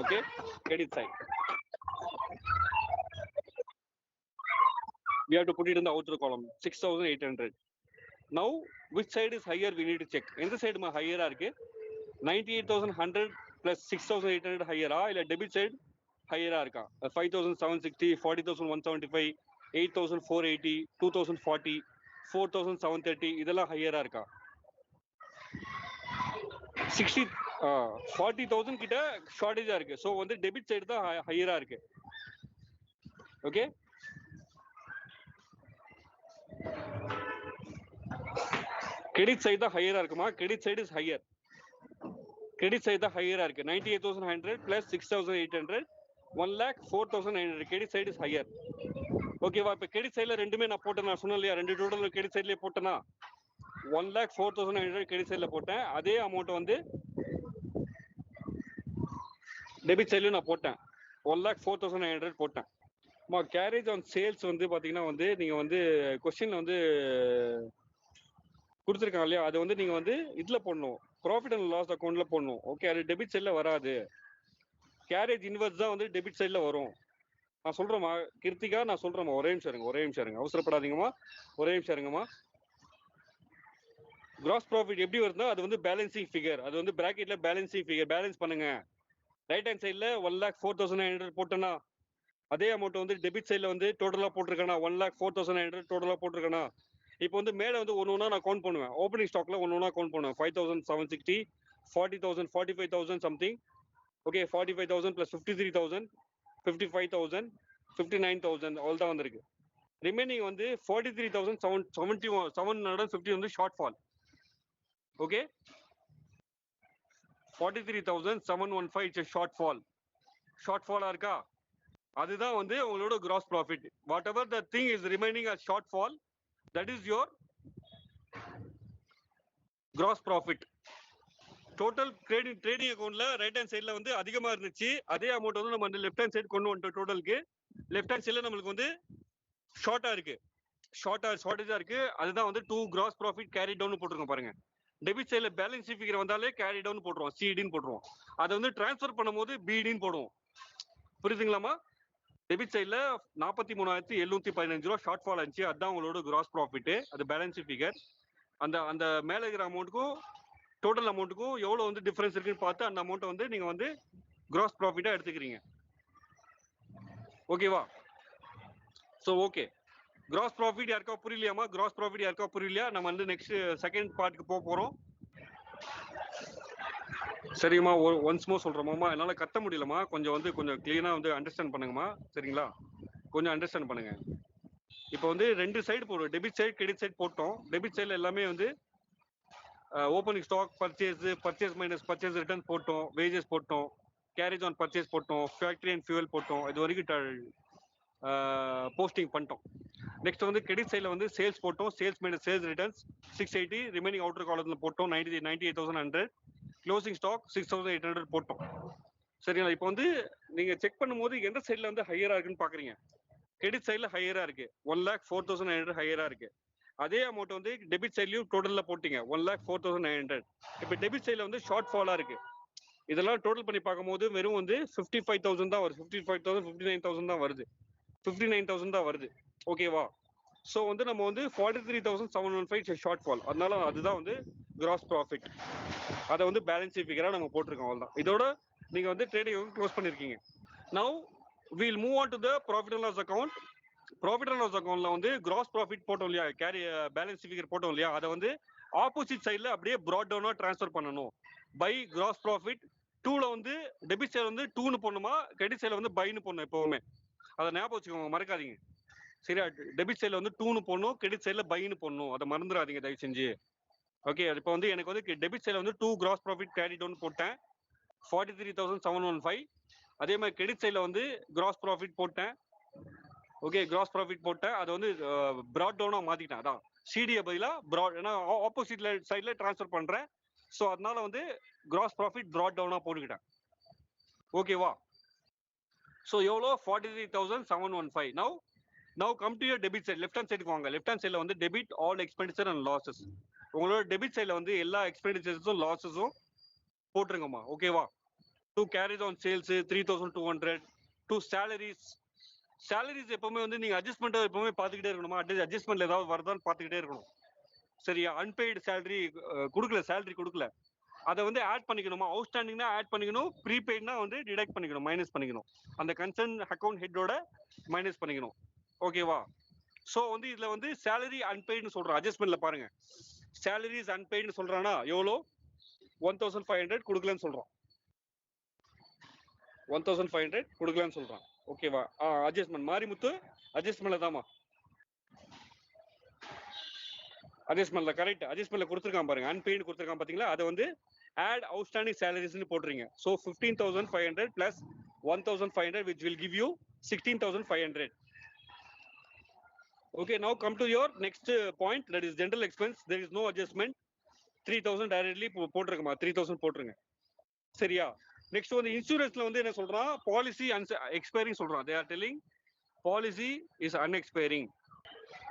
Okay, credit side. We have to put it in the outer column 6,800. Now, which side is higher? We need to check. In the side, higher are 98,100 plus 6,800 higher. Or debit side higher are 5,760, 40,175, 8,480, 2,040, 4,730. Idella higher are 40,000 kita shortage are. So, on the debit side, the higher are. Okay. Credit side the higher இருக்குமா? Credit side is higher. Credit side the higher இருக்கு. 98,100 plus 6,800, 1,04,900. Credit side is higher. ஓகேவா? இப்ப credit sideல ரெண்டுமே நான் போட்டேன், நான் சொன்னேன் இல்லையா, ரெண்டு டோட்டல் credit sideலயே போட்டேனா 1,04,900 credit sideல போட்டேன். அதே அமௌண்ட் வந்து டெபிட் சைட்லயும் நான் போட்டேன். 1,04,900 போட்டேன். கேரேஜ் ஆன் சேல்ஸ் வந்து பாத்தீங்கன்னா வந்து நீங்க வந்து கொஸ்டின்ல வந்து கொடுத்துருக்காங்க இல்லையா, அது வந்து நீங்க வந்து இதுல போடணும், ப்ராஃபிட் அண்ட் லாஸ் அக்கௌண்ட்ல போடணும். ஓகே, அது டெபிட் சைட்ல வராது. கேரேஜ் இன்வெர்ஸ் தான் வந்து டெபிட் சைட்ல வரும். நான் சொல்றேம்மா கிருத்திகா, நான் சொல்றேம்மா, ஒரே நிமிஷம் இருங்க, அவசரப்படாதீங்கம்மா, ஒரே நிமிஷம் இருங்கம்மா. கிராஸ் ப்ராஃபிட் எப்படி வருதுன்னா அது வந்து பேலன்சிங் ஃபிகர், அது வந்து பிராக்கெட்ல பேலன்சிங் ஃபிகர் பேலன்ஸ் பண்ணுங்க. ரைட் ஹேண்ட் சைட்ல 1,04,900 போட்டேன்னா அதே அமௌண்ட் வந்து டெபிட் சைட்ல வந்து டோட்டலா போட்டிருக்கேனா 1,04,900 டோட்டலா போட்டிருக்கேனா. இப்போ வந்து மேல வந்து ஒன்னு நான் கவுண்ட் பண்ணுவேன். ஓப்பனிங் ஸ்டாக்ல ஒன்னு கவுண்ட் பண்ணுவேன். 5,760, 40,000, 45,000 சம்திங். ஓகே, 45,000 plus 53,000, 55,000, 59,000 all தான் வந்திருக்கு. ரிமைனிங் வந்து 43,750 வந்து short fall. Okay, 43,715 it's short ஃபாலா இருக்கா? அதுதான் வந்து உங்களோட gross profit. Whatever the thing is remaining as short fall, that is your gross profit. Total trading accountல ரைட் ஹேண்ட் சைடுல வந்து அதிகமா இருந்துச்சு, அதே அமௌண்ட் வந்து நம்ம லெஃப்ட் ஹேண்ட் சைடு கொண்டு வந்துட்டோம். டோட்டலுக்கு லெஃப்ட் ஹேண்ட் சைடுல நம்மளுக்கு வந்து ஷார்ட்டேஜா இருக்கு. அதுதான் வந்து 2 gross profit carry down போட்டுருக்கோம் பாருங்க. டெபிட் சைடுல பேலன்ஸ் ஃபிகர் வந்தாலே கேரி டவுன் போட்டுருவோம், சிடின்னு போட்டுருவோம். அதை வந்து டிரான்ஸ்ஃபர் பண்ணும்போது பிடின்னு போடுவோம். புரியுதுங்களாமா? டெபிட் சைட்ல 43,715 ரூபா ஷார்ட் ஃபால் ஆச்சு. அதுதான் உங்களோட கிராஸ் ப்ராஃபிட், அது பேலன்ஸ் ஃபிகர். அந்த மேல இருக்கிற அமௌண்ட்டுக்கும் டோட்டல் அமௌண்ட்டுக்கும் எவ்வளவு வந்து டிஃபரன்ஸ் இருக்குன்னு பார்த்து அந்த அமௌண்ட்டை வந்து நீங்க வந்து கிராஸ் ப்ராஃபிட்டா எடுத்துக்கிறீங்க. ஓகேவா? ஸோ ஓகே, கிராஸ் ப்ராஃபிட் யாருக்கா புரியலையாமா? கிராஸ் ப்ராஃபிட் யாருக்கா புரியலையா? நம்ம வந்து நெக்ஸ்ட் செகண்ட் பார்ட்டுக்கு போறோம். சரிம்மா, ஒன்ஸ் மோர் சொல்றோமாம்மா, என்னால கத்த முடியலமா, கொஞ்சம் கிளீனா வந்து அண்டர்ஸ்டாண்ட் பண்ணுங்கம்மா. சரிங்களா? கொஞ்சம் அண்டர்ஸ்டாண்ட் பண்ணுங்க. இப்போ வந்து ரெண்டு சைடு போடுவோம், டெபிட் சைடு கிரெடிட் சைடு போட்டோம். டெபிட் சைடுல எல்லாமே வந்து opening stock, purchase minus purchase return போட்டோம், வேஜஸ் போட்டோம், கேரேஜ் ஆன் பர்ச்சேஸ் போட்டோம், ஃபேக்டரி அண்ட் ஃபியூவல் போட்டோம். இது வரைக்கும் போஸ்டிங் பண்ணிட்டோம். நெக்ஸ்ட் வந்து கிரெடிட் சைட்ல வந்து சேல்ஸ் போட்டோம், sales minus sales returns 680, remaining outer காலத்துல போட்டோம் 98,100, க்ளோசிங் ஸ்டாக் 6,800 போட்டோம். சரிங்களா? இப்போ வந்து நீங்க செக் பண்ணும்போது எந்த சைட்ல வந்து ஹையரா இருக்குன்னு பாக்குறீங்க. கிரெடிட் சைட்ல ஹையரா இருக்கு, 1,04,900 ஹையரா இருக்கு. அதே அமௌண்ட் வந்து டெபிட் சைட்லயும் டோட்டல்ல போட்டீங்க 1,04,900. இப்போ டெபிட் சைட்ல வந்து ஷார்ட் ஃபாலா இருக்கு. இதெல்லாம் டோட்டல் பண்ணி பார்க்கும்போது வெறும் வந்து 55,000 தான் வருது, 55,000, 59,000 தான் வருது, 59,000 தான் வருது. ஓகேவா? ஸோ வந்து நம்ம வந்து 43,715 ஷார்ட் ஃபால், அதனால அதுதான் வந்து கிராஸ் ப்ராஃபிட். அதை வந்து பேலன்ஸ் ஃபிகரா நம்ம போட்டிருக்கோம். அவ்வளவுதான். இதோட நீங்க வந்து ட்ரேடிங் க்ளோஸ் பண்ணிருக்கீங்க. Now we'll move on to the profit and loss account. Profit and loss அக்கௌண்ட்ல வந்து கிராஸ் ப்ராஃபிட் போட்டோம் இல்லையா, கேரி பேலன்ஸ் ஃபிகர் போட்டோம் இல்லையா, அதை வந்து ஆப்போசிட் சைட்ல அப்படியே ப்ராட் டவுனா ட்ரான்ஸ்ஃபர் பண்ணணும். பை கிராஸ் ப்ராஃபிட் 2ல வந்து டெபிட் சைடு வந்து 2ன்னு போடணுமா, கிரெடிட் சைடுல வந்து பைன்னு போடணும் எப்பவுமே. அதை ஞாபகம் வச்சுக்கோங்க, மறக்காதீங்க. சரியா? டெபிட் சைடுல வந்து 2ன்னு போடணும், கிரெடிட் சைடுல பைன்னு போடணும். அதை மறந்துடாதீங்க தயவு செஞ்சு. ஓகே, இப்போ வந்து எனக்கு வந்து டெபிட் சைடுல வந்து 2 கிராஸ் ப்ராஃபிட் கேரி டவுன் போட்டேன் 43,715. அதே மாதிரி கிரெடிட் சைடுல வந்து கிராஸ் ப்ராஃபிட் போட்டேன். ஓகே, கிராஸ் ப்ராஃபிட் போட்டேன், அதை வந்து ப்ராட் டவுனா மாத்திட்டேன். அதான் சிடிஏ பதிலா ப்ராட், ஏன்னா ஆப்போசிட்ல சைட்ல ட்ரான்ஸ்ஃபர் பண்றேன். ஸோ அதனால வந்து கிராஸ் ப்ராஃபிட் ப்ராட் டவுனா போட்டுக்கிட்டேன். ஓகேவா? ஸோ எவ்வளோ 43,715. Now come to your debit side. Left hand சைடுக்கு வாங்க. லெஃப்ட் ஹேண்ட் சைட்ல வந்து debit all expenditure and losses. உங்களோட டெபிட் சைட்ல வந்து எல்லா எக்ஸ்பெண்டிச்சர்ஸும் லாசஸும் போட்டுருங்கம்மா. ஓகேவா? To carriage on sales 3,200. To salaries. Salaries எப்பவுமே வந்து நீங்க அட்ஜஸ்ட்மெண்ட் எப்பவுமே பார்த்துக்கிட்டே இருக்கணுமா, அட்ஜஸ்ட்மெண்ட்ல ஏதாவது வருதான்னு பார்த்துக்கிட்டே இருக்கணும். சரியா? அன்பெய்டு சேலரி கொடுக்கல, சேலரி கொடுக்கல, அதை வந்து ஆட் பண்ணிக்கணுமா. அவுட்ஸ்டாண்டிங்னா ஆட் பண்ணிக்கணும், ப்ரீபெய்ட்னா வந்து டிடக்ட் பண்ணிக்கணும், மைனஸ் பண்ணிக்கணும். அந்த கன்சர்ன் அக்கௌண்ட் ஹெட்டோட மைனஸ் பண்ணிக்கணும். ஓகேவா? ஸோ வந்து இதுல வந்து சேலரி அன்பெய்டுன்னு சொல்றோம். அட்ஜஸ்ட்மெண்ட்ல பாருங்க, சேலரிஸ் அன்பெய்டுன்னு சொல்றானா எவ்வளோ 1,500 கொடுக்கலன்னு சொல்றோம். 1,500 கொடுக்கலன்னு சொல்றான். ஓகேவா? அட்ஜஸ்ட்மெண்ட் மாரிமுத்து அட்ஜஸ்ட்மெண்ட்ல தாமா, அட்ஜஸ்ட்மெண்ட்ல கரெக்ட். அட்ஜஸ்ட்மெண்ட்ல கொடுத்துருக்கான் பாருங்க, அன்பெய்டு கொடுத்துருக்கான் பாத்தீங்களா. அதை வந்து ஆட் அவுட்ஸ்டாண்டிங் சேலரிஸ்னு போட்டுறீங்க. So 15,500 plus 1,500 which will give you 16,500. Okay, now come to your next point, that is general expense. There is no adjustment. 3,000 directly போட்டுருக்கமா, 3,000 போட்டுருங்க. சரியா? நெக்ஸ்ட் வந்து இன்சூரன்ஸ்ல வந்து என்ன சொல்றான், பாலிசி எக்ஸ்பைரிங் சொல்றான். they are telling policy is unexpiring.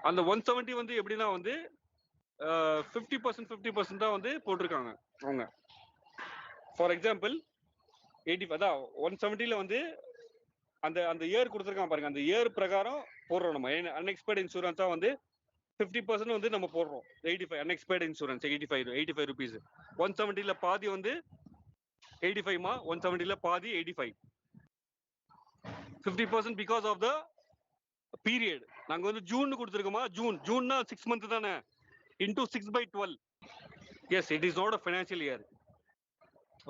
அந்த 170 வந்து எப்படின்னா வந்து 50% தான் வந்து போட்டிருக்காங்க அவங்க. ஃபார் எக்ஸாம்பிள் 85 அதான் 170ல வந்து அந்த அந்த இயர் கொடுத்துருக்கான் பாருங்க, அந்த இயர் பிரகாரம் போடுறோம் நம்ம. அன்எக்ஸ்பைர்ட் இன்சூரன்ஸா வந்து 50% வந்து நம்ம போடுறோம். 85 அன்எக்ஸ்பைர்ட் இன்சூரன்ஸ் 85 rupees. 170ல பாதி வந்து 85மா, 170ல பாதி 85. 50% பிகாஸ் ஆஃப் த பீரியட். நாங்க வந்து ஜூன் கொடுத்துருக்கோமா, ஜூன்னா 6 months தானே, into 6/12. Yes, it is not a financial year.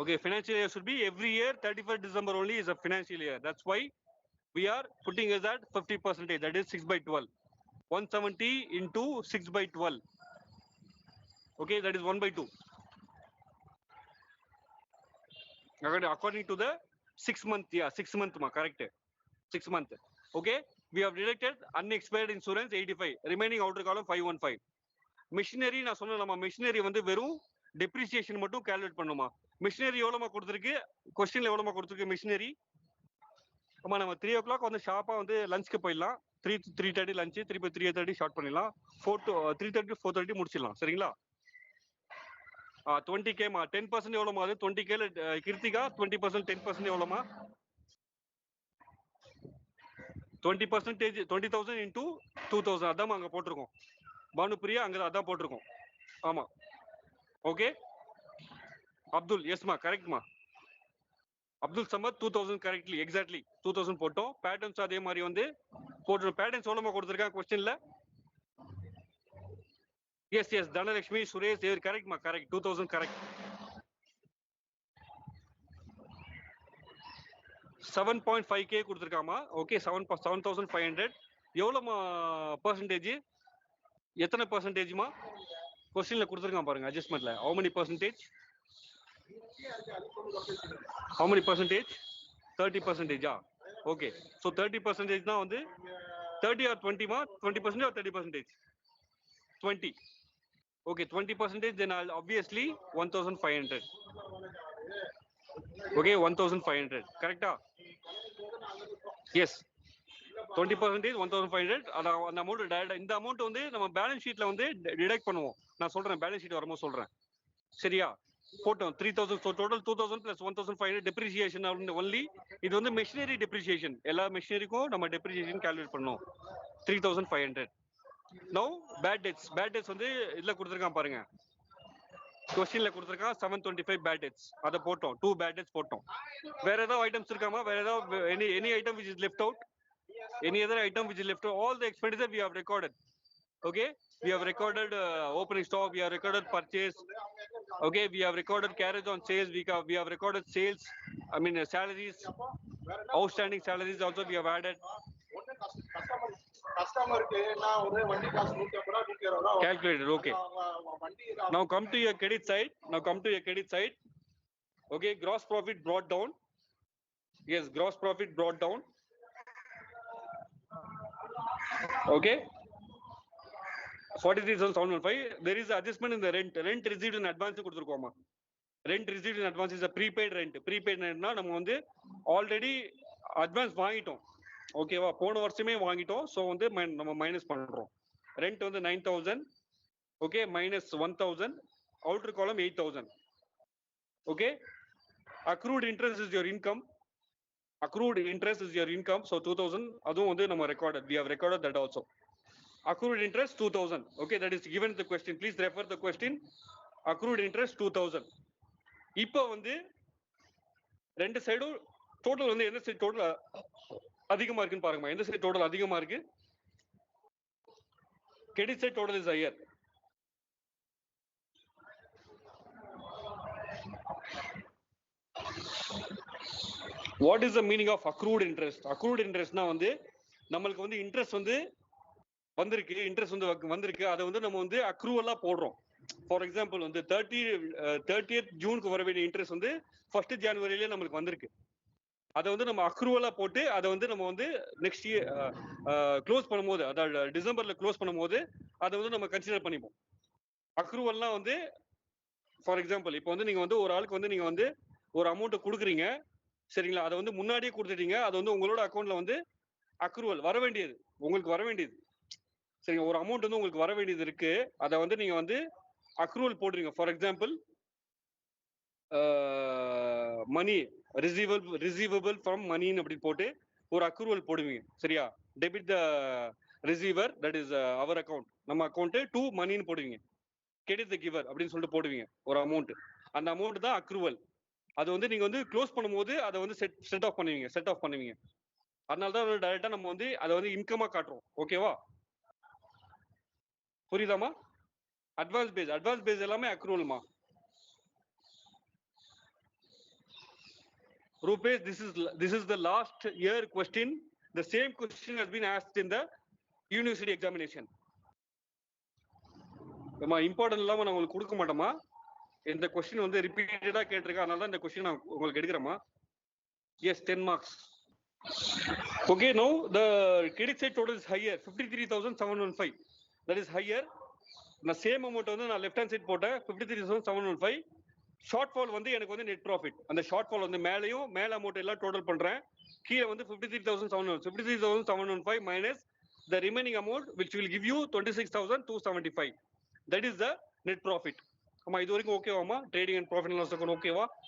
Okay, financial year should be every year 31st December only is a financial year. That's why we are putting as at 50%, that is 6/12. 170 into 6/12. Okay, that is 1/2. According to the 6 month, yeah, 6 month ma, correct, 6 month. Okay, we have deducted unexpired insurance 85, remaining outer column 515. Machinery நான் சொன்னேன், machinery வந்து வெறும் depreciation மட்டும் calculate பண்ணுமா. Machinery எவ்வளோமா கொடுத்துருக்கு, கொஸ்டின்ல எவ்வளோமா கொடுத்துருக்கு machinery. ஆமா, நம்ம 3 o'clock வந்து ஷார்ப்பா வந்து லஞ்சுக்கு போயிடலாம். 3:30 லஞ்சு, திருப்பி 3:30 ஷார்ட் பண்ணிடலாம். 3:30 4:30 முடிச்சிடலாம். சரிங்களா? 20K மா, 10% எவ்வளோமா, அது 20K கிருத்திகா 20%, 10% எவ்வளோமா, 20%, 20,000 into 2,000 அதான் அங்க போட்டிருக்கோம். பானுப்பிரியா அங்க அதான் போட்டிருக்கோம். ஆமா, ஓகே. அப்துல், எஸ்மா, கரெக்ட்மா. அப்துல் சமத் 2,000 கரெக்ட்லி, எக்ஸாக்ட்லி 2,000 போட்டோம். பேட்டர்ன்ஸ் அதே மாதிரி வந்து போட்டுருக்கோம். பேட்டர்ன்ஸ் எவ்வளோமா கொடுத்துருக்காங்க கொஸ்டின்ல. எஸ் தனலட்சுமி, சுரேஷ், கரெக்ட்மா, கரெக்ட், 2,000 கரெக்ட். 7.5K கொடுத்துருக்காமா. ஓகே, 7,500. எவ்வளோமா பர்சன்டேஜ், எத்தனை பர்சன்டேஜ்மா கொஸ்டின்ல கொடுத்துருக்கான் பாருங்க அட்ஜஸ்ட்மெண்ட்ல. how many percentage 30%. Okay, so 30% தான் வந்து 30 or 20மா, 20% or 30%? 20. Okay, 20%, then I'll obviously 1,500. Okay, 1,500 கரெக்டா? எஸ், 20% 1,500. அந்த அமௌண்ட் டைரக்டா இந்த அமௌண்ட் வந்து நம்ம பேலன்ஸ் ஷீட்ல வந்து டிடக்ட் பண்ணுவோம். நான் சொல்றேன், பேலன்ஸ் ஷீட் வரும்போது சொல்றேன். சரியா? போட்டோம் 3,000. So total 2,000 plus 1,500 depreciation only. இது வந்து மெஷினரி டெப்ரிசியேஷன். எல்லா மெஷினரிக்கும் நம்ம டெப்ரிசியேஷன் கால்குலேட் பண்ணோம் 3,500. Now bad debts வந்து இதுல கொடுத்திருக்கான் பாருங்க, கொஸ்டின்ல கொடுத்திருக்கான் 725 bad debts. அத போட்டோம், 2 bad debts போட்டோம். வேற ஏதாவது ஐட்டம்ஸ் இருக்காமா? வேற ஏதாவது any item which is left out? Any other item which is left out? All the expenditure we have recorded. Okay, we have recorded opening stock, we have recorded purchase. Okay, we have recorded carriage on sales, we have recorded sales, I mean salaries, outstanding salaries also we have added. Calculated. Okay, now come to your credit side. Okay, gross profit brought down. Yes, gross profit brought down. Okay, 43,715. There is adjustment in the rent received in advance கொடுத்திருக்கோமா? Rent received in advance is a prepaid rent. Prepaid rentனா நம்ம வந்து already advance வாங்கிட்டோம், ஓகேவா? போன வருஷமே வாங்கிட்டோம். So வந்து நம்ம minus பண்றோம். ரெண்ட் வந்து 9,000, ஓகே, மைனஸ் 1,000, அவுட்டர் காலம் 8,000. Okay, accrued interest is your income. So 2,000 அதுவும் வந்து நம்ம recorded, we have recorded that also. Accrued interest 2,000. Okay, that is given in the question. Please refer the question. Accrued interest 2,000. இப்போ வந்து ரெண்டு சைடும் total வந்து எந்த சைடு டோட்டல் அதிகமா இருக்குன்னு பாருங்க. எந்த சைடு டோட்டல் அதிகமா இருக்கு? Credit side total is higher. What is the meaning of accrued interest? Accrued interest னா வந்து நம்மளுக்கு வந்து இன்ட்ரெஸ்ட் வந்து வந்திருக்கு, அதை வந்து நம்ம வந்து அக்ரூவலா போடுறோம். ஃபார் எக்ஸாம்பிள் வந்து 30th ஜூனுக்கு வர வேண்டிய இன்ட்ரெஸ்ட் வந்து 1st ஜனவரியிலே நம்மளுக்கு வந்திருக்கு. அதை வந்து நம்ம அக்ரூவலா போட்டு அதை வந்து நம்ம வந்து நெக்ஸ்ட் இயர் க்ளோஸ் பண்ணும்போது, அதாவது டிசம்பர்ல க்ளோஸ் பண்ணும்போது அதை வந்து நம்ம கன்சிடர் பண்ணிப்போம். அக்ரூவல்னா வந்து ஃபார் எக்ஸாம்பிள் இப்போ வந்து நீங்க வந்து ஒரு ஆளுக்கு வந்து நீங்க வந்து ஒரு அமௌண்ட் கொடுக்குறீங்க, சரிங்களா? அதை வந்து முன்னாடியே கொடுத்துட்டீங்க, அது வந்து உங்களோட அக்கௌண்ட்ல வந்து அக்ரூவல் வர வேண்டியது, உங்களுக்கு வர வேண்டியது, சரிங்க? ஒரு அமௌண்ட் வந்து உங்களுக்கு வர வேண்டியது இருக்கு, அதை வந்து நீங்க வந்து அக்ரூவல் போடுறீங்க. For example money receivable from மணின்னு அப்படி போட்டு ஒரு அக்ரூவல் போடுவீங்க, சரியா? Debit the receiver, that is our account, நம்ம அக்கௌண்ட், டு மணின்னு போடுவீங்க. கிரெடிட் த கிவர் அப்படின்னு சொல்லிட்டு போடுவீங்க ஒரு அமௌண்ட். அந்த அமௌண்ட் தான் அக்ரூவல். அது வந்து நீங்க வந்து க்ளோஸ் பண்ணும்போது அதை வந்து செட் ஆஃப் பண்ணுவீங்க. அதனால தான் டைரக்டா நம்ம வந்து அதை வந்து இன்கமா காட்டுறோம். ஓகேவா? புரியுதாமா? அட்வான்ஸ் பேஸ் எல்லாமே அக்ரூவல்மா. Rupesh, this is the last year question. The same question has been asked in the university examination. நம்ம இம்பார்ட்டன்ட் இல்லாம நான் உங்களுக்கு கொடுக்க மாட்டோமா? இந்த கொஸ்டின் வந்து ரிப்பீட்டடா கேட்டிருக்கேன், அதனால தான் இந்த கொஸ்டின் நான் உங்களுக்கு எடுக்கிறேமா. Yes, 10 marks. Okay, now the credit side total is higher, 53,715. That is higher. நான் சேம் அமௌண்ட் வந்து நான் லெஃப்ட் ஹேண்ட் சைட் போட்டேன், 53,715. ஷார்ட் ஃபால் வந்து எனக்கு வந்து நெட் ப்ராஃபிட். அந்த ஷார்ட் ஃபால் வந்து மேல அமௌண்ட் எல்லாம் டோட்டல் பண்றேன், கீழே வந்து 53,715 minus the remaining amount which will give you 26,275. That is the net profit. ஆமா, இது வரைக்கும் ஓகேவாமா? Trading and profit and loss account ஓகேவா?